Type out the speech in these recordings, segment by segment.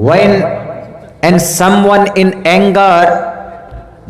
When someone in anger,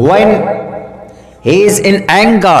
when he is in anger,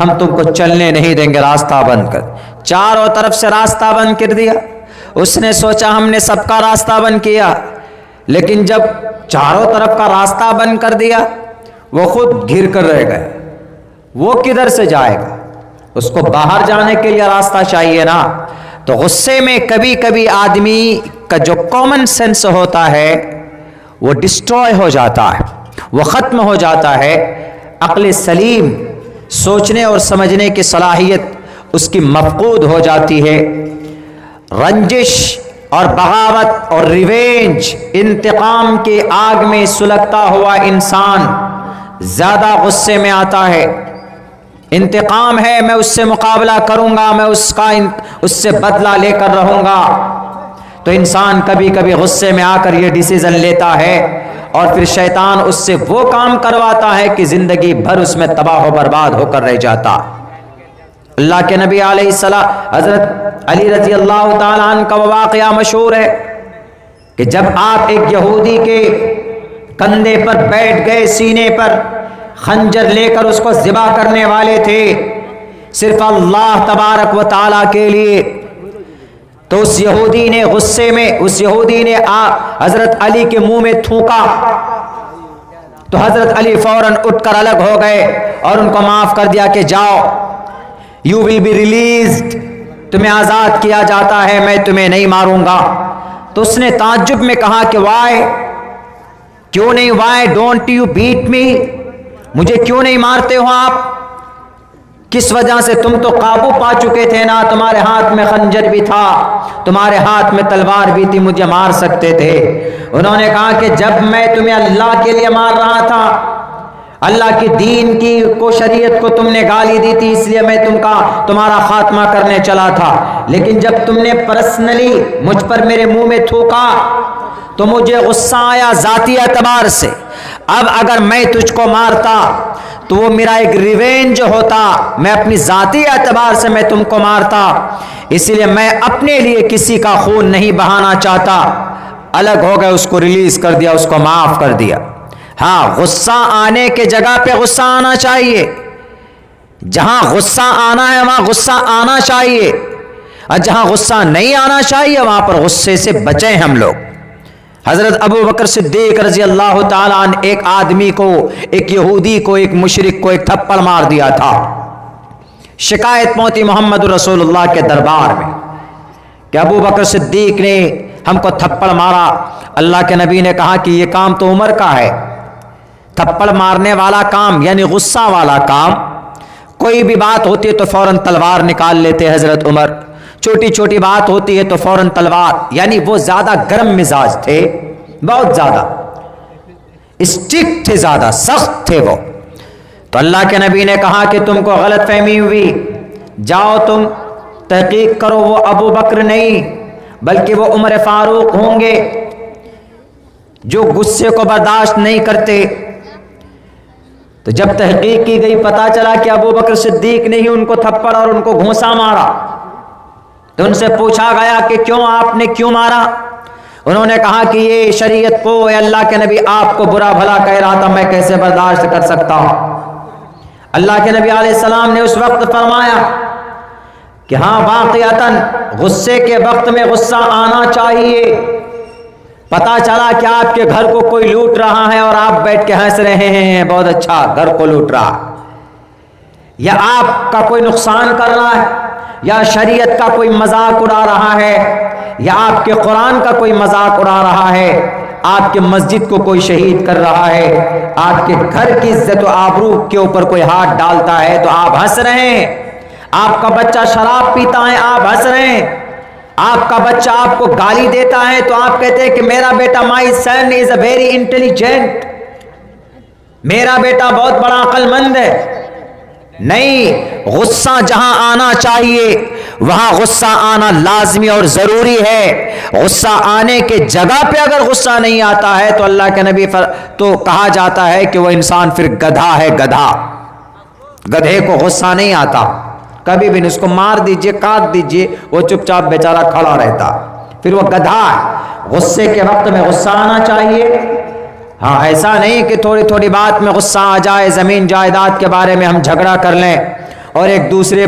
ہم تم کو چلنے نہیں دیں گے، راستہ بند کر۔ چاروں طرف سے راستہ بند کر دیا۔ اس نے سوچا ہم نے سب کا راستہ بند کیا، لیکن جب چاروں طرف کا راستہ بند کر دیا وہ خود گھر کر رہ گئے۔ وہ کدھر سے جائے گا؟ اس کو باہر جانے کے لیے راستہ چاہیے نا۔ تو غصے میں کبھی کبھی آدمی کا جو کامن سینس ہوتا ہے وہ ڈسٹروائے ہو جاتا ہے، وہ ختم ہو جاتا ہے۔ عقل سلیم، سوچنے اور سمجھنے کی صلاحیت اس کی مفقود ہو جاتی ہے۔ رنجش اور بغاوت اور ریونج، انتقام کی آگ میں سلگتا ہوا انسان زیادہ غصے میں آتا ہے۔ انتقام ہے، میں اس سے مقابلہ کروں گا، میں اس سے بدلہ لے کر رہوں گا، تو انسان کبھی کبھی غصے میں آ کر یہ ڈیسیژن لیتا ہے اور پھر شیطان اس سے وہ کام کرواتا ہے کہ زندگی بھر اس میں تباہ و برباد ہو کر رہ جاتا۔ اللہ کے نبی علیہ السلام حضرت علی رضی اللہ تعالیٰ عنہ کا وہ واقعہ مشہور ہے کہ جب آپ ایک یہودی کے کندھے پر بیٹھ گئے، سینے پر خنجر لے کر اس کو ذبح کرنے والے تھے صرف اللہ تبارک و تعالیٰ کے لیے، تو اس یہودی نے غصے میں حضرت علی کے منہ میں تھوکا، تو حضرت علی فوراً اٹھ کر الگ ہو گئے اور ان کو معاف کر دیا کہ جاؤ، یو ول بی ریلیزڈ، تمہیں آزاد کیا جاتا ہے، میں تمہیں نہیں ماروں گا۔ تو اس نے تعجب میں کہا کہ وائی، کیوں نہیں، وائی ڈونٹ یو بیٹ می، مجھے کیوں نہیں مارتے ہو آپ؟ کس وجہ سے؟ تم تو قابو پا چکے تھے نا، تمہارے ہاتھ میں خنجر بھی تھا، تمہارے ہاتھ میں تلوار بھی تھی، مجھے مار سکتے تھے۔ انہوں نے کہا کہ جب میں تمہیں اللہ کے لیے مار رہا تھا، اللہ کی دین کی کو شریعت کو تم نے گالی دی تھی، اس لیے میں تمہارا خاتمہ کرنے چلا تھا، لیکن جب تم نے پرسنلی مجھ پر میرے منہ میں تھوکا تو مجھے غصہ آیا ذاتی اعتبار سے۔ اب اگر میں تجھ کو مارتا تو وہ میرا ایک ریونج ہوتا، میں اپنی ذاتی اعتبار سے میں تم کو مارتا، اسی لیے میں اپنے لیے کسی کا خون نہیں بہانا چاہتا۔ الگ ہو گئے، اس کو ریلیز کر دیا، اس کو معاف کر دیا۔ ہاں، غصہ آنے کے جگہ پہ غصہ آنا چاہیے، جہاں غصہ آنا ہے وہاں غصہ آنا چاہیے، اور جہاں غصہ نہیں آنا چاہیے وہاں پر غصے سے بچیں ہم لوگ۔ حضرت ابو بکر صدیق رضی اللہ تعالیٰ عنہ ایک آدمی کو، ایک یہودی کو، ایک مشرک کو ایک تھپڑ مار دیا تھا۔ شکایت پہنچی محمد رسول اللہ کے دربار میں کہ ابو بکر صدیق نے ہم کو تھپڑ مارا۔ اللہ کے نبی نے کہا کہ یہ کام تو عمر کا ہے، تھپڑ مارنے والا کام یعنی غصہ والا کام، کوئی بھی بات ہوتی ہے تو فوراً تلوار نکال لیتے حضرت عمر، چھوٹی چھوٹی بات ہوتی ہے تو فوراً تلوار، یعنی وہ زیادہ گرم مزاج تھے، بہت زیادہ اسٹرکٹ تھے، زیادہ سخت تھے وہ۔ تو اللہ کے نبی نے کہا کہ تم کو غلط فہمی ہوئی، جاؤ تم تحقیق کرو، وہ ابو بکر نہیں بلکہ وہ عمر فاروق ہوں گے جو غصے کو برداشت نہیں کرتے۔ تو جب تحقیق کی گئی پتہ چلا کہ ابو بکر صدیق نے ہی ان کو تھپڑ اور ان کو گھونسا مارا، تو ان سے پوچھا گیا کہ آپ نے کیوں مارا؟ انہوں نے کہا کہ یہ شریعت کو، اے اللہ کے نبی آپ کو برا بھلا کہہ رہا تھا، میں کیسے برداشت کر سکتا ہوں؟ اللہ کے نبی علیہ السلام نے اس وقت فرمایا کہ ہاں واقعتاً غصے کے وقت میں غصہ آنا چاہیے۔ پتا چلا کہ آپ کے گھر کو کوئی لوٹ رہا ہے اور آپ بیٹھ کے ہنس رہے ہیں، بہت اچھا گھر کو لوٹ رہا، یا آپ کا کوئی نقصان کر رہا ہے، یا شریعت کا کوئی مذاق اڑا رہا ہے، یا آپ کے قرآن کا کوئی مذاق اڑا رہا ہے، آپ کے مسجد کو کوئی شہید کر رہا ہے، آپ کے گھر کی عزت و آبرو کے اوپر کوئی ہاتھ ڈالتا ہے تو آپ ہنس رہے ہیں، آپ کا بچہ شراب پیتا ہے آپ ہنس رہے ہیں، آپ کا بچہ آپ کو گالی دیتا ہے تو آپ کہتے ہیں کہ میرا بیٹا مائی سن از اے ویری انٹیلیجنٹ، میرا بیٹا بہت بڑا عقل مند ہے۔ نہیں، غصہ جہاں آنا چاہیے وہاں غصہ آنا لازمی اور ضروری ہے۔ غصہ آنے کے جگہ پہ اگر غصہ نہیں آتا ہے تو اللہ کے نبی تو کہا جاتا ہے کہ وہ انسان پھر گدھا ہے، گدھا، گدھے کو غصہ نہیں آتا کبھی بھی، اس کو مار دیجئے، کاٹ دیجئے، وہ چپ چاپ بیچارہ کھڑا رہتا، پھر وہ گدھا ہے۔ غصے کے وقت میں غصہ آنا چاہیے، ہاں ایسا نہیں کہ تھوڑی تھوڑی بات میں غصہ آ جائے، زمین جائیداد کے بارے میں ہم جھگڑا کر لیں، اور ایک دوسرے